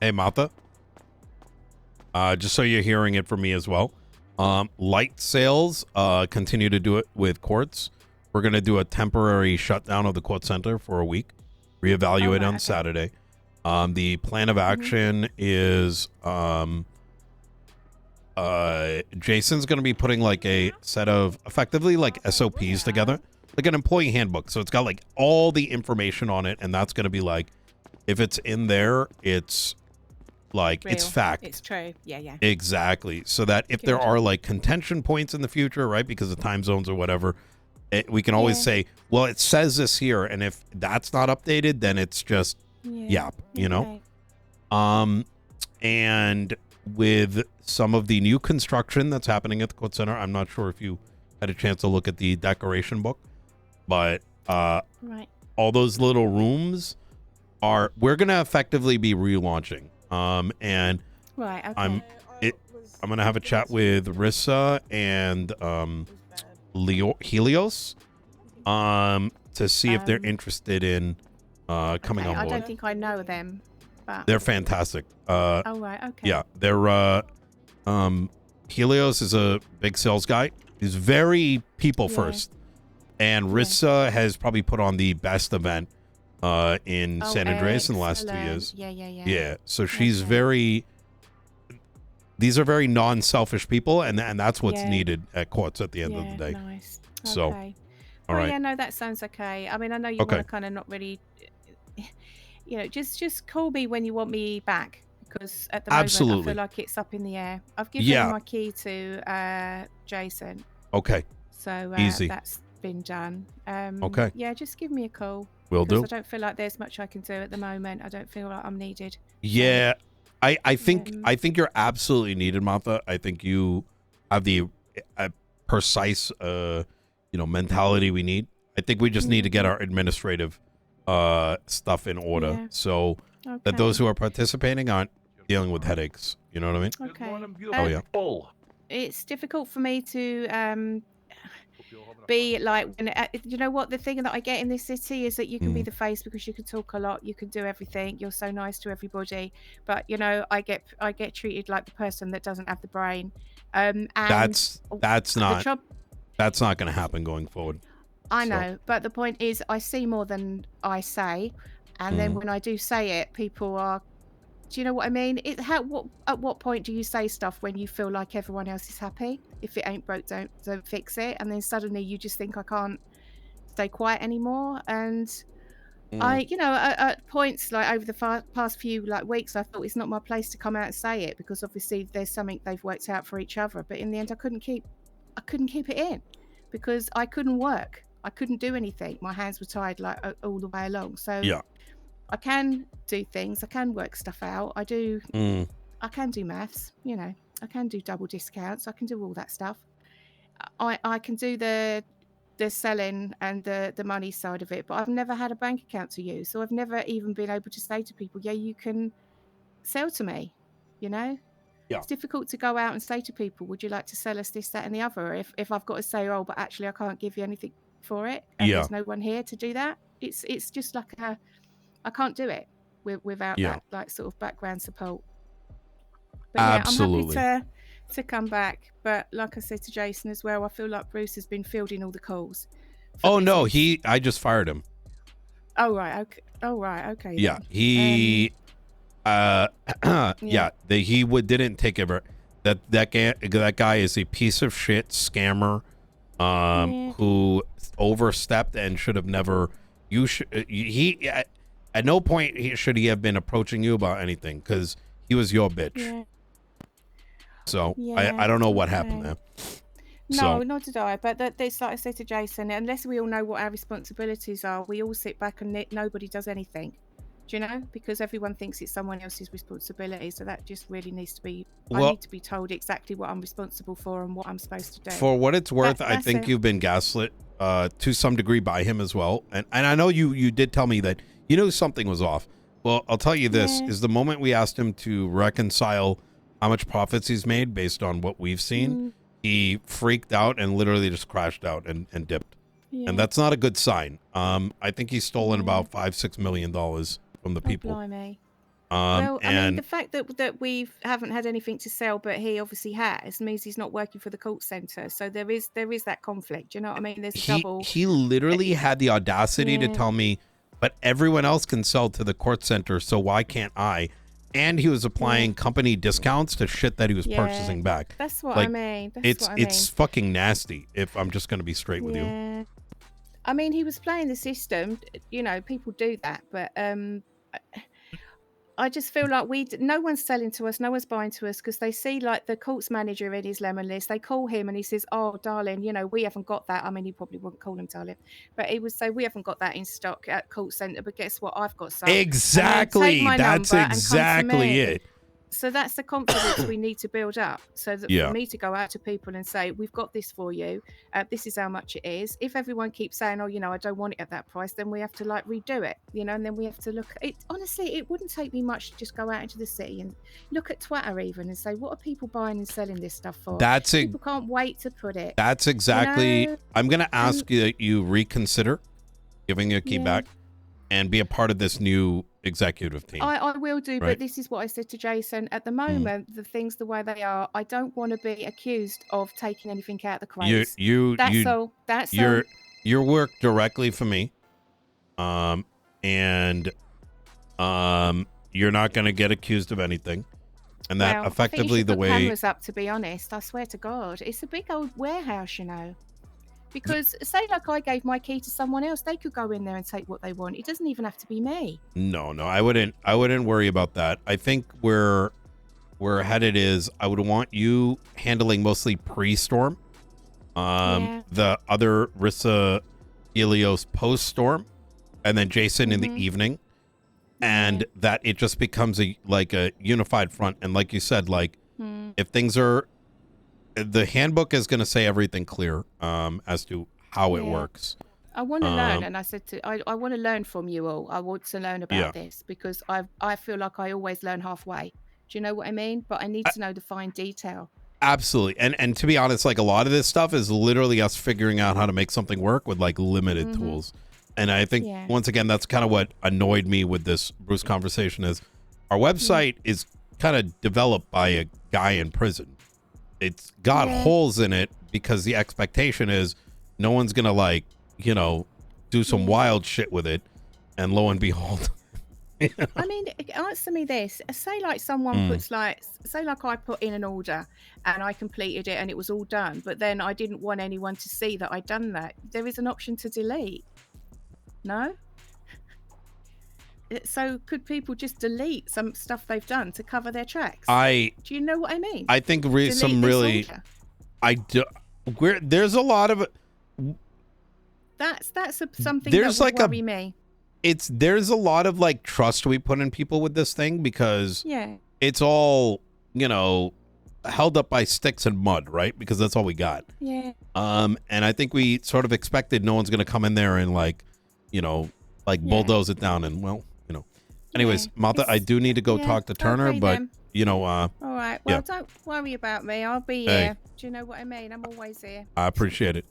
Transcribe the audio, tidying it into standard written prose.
Hey, Martha. Just so you're hearing it from me as well. Light sales continue to do it with quartz. We're going to do a temporary shutdown of the quartz center for a week. Reevaluate on Saturday. The plan of action is Jason's going to be putting like a set of effectively like SOPs together, like an employee handbook. So it's got like all the information on it, and that's going to be like, if it's in there, it's like, it's fact. It's true. Yeah. Exactly. So that if there are like contention points in the future, right, because of time zones or whatever, we can always say, well, it says this here, and if that's not updated, then it's just yap, you know? And with some of the new construction that's happening at the Quartz Center, I'm not sure if you had a chance to look at the decoration book, but all those little rooms we're going to effectively be relaunching. And I'm going to have a chat with Rissa and Helios to see if they're interested in coming on board. I don't think I know them, but they're fantastic. Yeah, they're Helios is a big sales guy. He's very people first, and Rissa has probably put on the best event in San Andreas in the last 2 years. Yeah. So she's these are very non-selfish people, and that's what's needed at Quartz at the end of the day. Nice. So, all right. Yeah, no, that sounds okay. I mean, I know you want to kind of not really, you know, just call me when you want me back, because at the moment I feel like it's up in the air. I've given my key to Jason. Okay. So easy. That's been done. Okay. Yeah, just give me a call. Will do. I don't feel like there's much I can do at the moment. I don't feel like I'm needed. Yeah, I think you're absolutely needed, Martha. I think you have the precise mentality we need. I think we just need to get our administrative stuff in order, so that those who are participating aren't dealing with headaches. You know what I mean? Okay. Oh yeah. It's difficult for me to be like, you know what, the thing that I get in this city is that you can be the face because you can talk a lot, you can do everything, you're so nice to everybody, but you know, I get treated like the person that doesn't have the brain. And that's not going to happen going forward. I know, but the point is I see more than I say, and then when I do say it, people are, do you know what I mean? At what point do you say stuff when you feel like everyone else is happy? If it ain't broke, don't fix it. And then suddenly you just think I can't stay quiet anymore. And I, you know, at points like over the past few weeks, I thought it's not my place to come out and say it, because obviously there's something they've worked out for each other. But in the end, I couldn't keep it in, because I couldn't work. I couldn't do anything. My hands were tied all the way along. So yeah. I can do things. I can work stuff out. I do. I can do maths. You know, I can do double discounts. I can do all that stuff. I can do the selling and the money side of it, but I've never had a bank account to use. So I've never even been able to say to people, yeah, you can sell to me. You know, it's difficult to go out and say to people, would you like to sell us this, that, and the other? If I've got to say, oh, but actually I can't give you anything for it, and there's no one here to do that. It's just like I can't do it without that sort of background support. But absolutely. I'm happy to come back. But like I said to Jason as well, I feel like Bruce has been fielding all the calls. Oh no, I just fired him. Oh right, okay. Oh right, okay. Yeah, he didn't take ever. That guy is a piece of shit scammer who overstepped and should have never. At no point should he have been approaching you about anything, because he was your bitch. Yeah. So I don't know what happened there. No, nor did I. But it's like I said to Jason, unless we all know what our responsibilities are, we all sit back and nobody does anything. Do you know? Because everyone thinks it's someone else's responsibility. So that just really needs to be. I need to be told exactly what I'm responsible for and what I'm supposed to do. For what it's worth, I think you've been gaslit to some degree by him as well. And I know you did tell me that you knew something was off. Well, I'll tell you this, is the moment we asked him to reconcile how much profits he's made based on what we've seen, he freaked out and literally just crashed out and dipped. Yeah. And that's not a good sign. I think he's stolen about $5-6 million from the people. Blimey. Well, I mean, And the fact that we haven't had anything to sell, but he obviously has, means he's not working for the call center. So there is that conflict. Do you know what I mean? There's a double. he literally had the audacity to tell me, but everyone else can sell to the court center, so why can't I? And he was applying company discounts to shit that he was purchasing back. That's what I mean. It's fucking nasty, if I'm just going to be straight with you. I mean, he was playing the system. You know, people do that, but I just feel like no one's selling to us, no one's buying to us, because they see like the courts manager in his lemon list. They call him and he says, "Oh, darling, you know, we haven't got that." I mean, he probably wouldn't call him darling, but he would say, "We haven't got that in stock at call center, but guess what? I've got some." Exactly. That's exactly it. So that's the confidence we need to build up, so that for me to go out to people and say, "We've got this for you. This is how much it is." If everyone keeps saying, "Oh, you know, I don't want it at that price," then we have to like redo it, you know, and then we have to look. Honestly, it wouldn't take me much to just go out into the city and look at Twitter even and say, "What are people buying and selling this stuff for?" People can't wait to put it. That's exactly. You know? I'm going to ask you that you reconsider giving your key back and be a part of this new executive team. I will do, but this is what I said to Jason. At the moment, the things the way they are, I don't want to be accused of taking anything out of the crates. That's all. You work directly for me, and you're not going to get accused of anything, and that effectively the way cameras up. To be honest, I swear to God, it's a big old warehouse, you know. Because say like I gave my key to someone else, they could go in there and take what they want. It doesn't even have to be me. No, I wouldn't worry about that. I think where we're headed is I would want you handling mostly pre-storm. The other Rissa Helios post-storm, and then Jason in the evening. And that it just becomes a unified front. And like you said, like if things are, the handbook is going to say everything clear as to how it works. I want to learn, and I said I want to learn from you all. I want to learn about this because I feel like I always learn halfway. Do you know what I mean? But I need to know the fine detail. Absolutely. And to be honest, like a lot of this stuff is literally us figuring out how to make something work with like limited tools. And I think once again, that's kind of what annoyed me with this Bruce conversation is our website is kind of developed by a guy in prison. It's got holes in it because the expectation is no one's going to like, you know, do some wild shit with it. And lo and behold. You know? I mean, answer me this. Say like someone puts like, say like I put in an order and I completed it and it was all done. But then I didn't want anyone to see that I'd done that. There is an option to delete. No? So could people just delete some stuff they've done to cover their tracks? Do you know what I mean? I think there's a lot of that's something that would worry me. There's a lot of like trust we put in people with this thing because it's all, you know, held up by sticks and mud, right? Because that's all we got. And I think we sort of expected no one's going to come in there and like, you know, like bulldoze it down and well, you know. Anyways, Martha, I do need to go talk to Turner, but you know, all right. Well, don't worry about me. I'll be here. Do you know what I mean? I'm always here. I appreciate it.